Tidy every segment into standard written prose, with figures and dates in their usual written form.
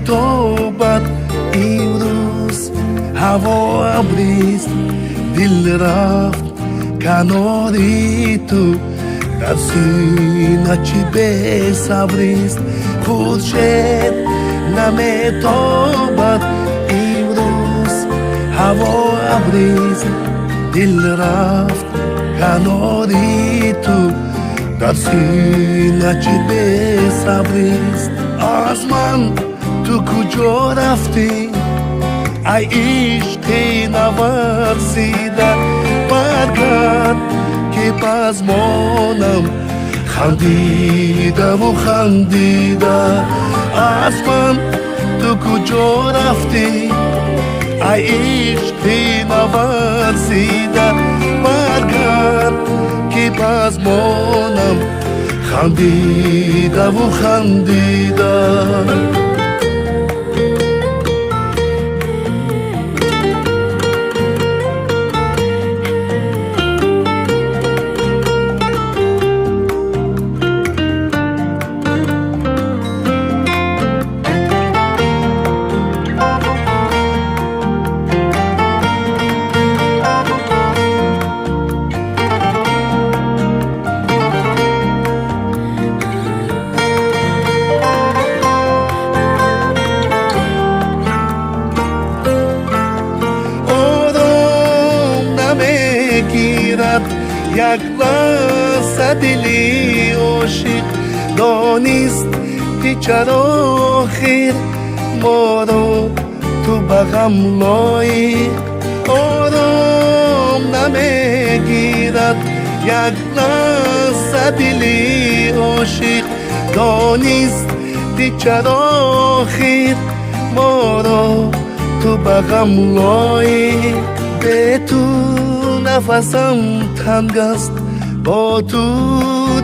توبت امروز هوا ابریست دل رفت کناری تو در سینه چی به صبریست خود شد نمی توبت امروز هوا ابریست دل رفت کناری تو در سینه چی به صبریست از من تو کجا رفتی ای عشقی نورزیده برگرد که باز مانم خندیده و خندیده از من تو کجا رفتی ای عشقی نورزیده برگرد که باز مانم خندیده و خندیده یک لحظه دلی عاشق دانست که چرا خیر ما را تو به غم لایق آرام نمیگیرد یک لحظه دلی عاشق دانست که چرا خیر ما را تو به غم لایق به تو نفسم تنگ است با تو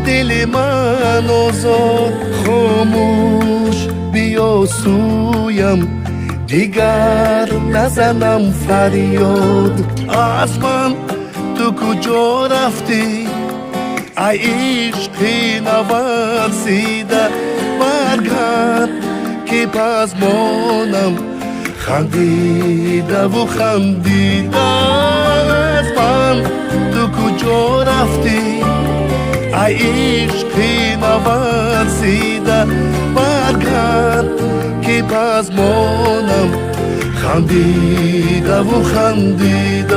دل من آزاد خاموش بیا سویم دیگر نزنم فریاد از من تو کجا رفتی ای عشقی نورزیده برگرد که باز مانم خندیده و خندیده از من تو کجا رفتی ای عشقی نورزیده برگرد که باز مانم خندیده و خندیده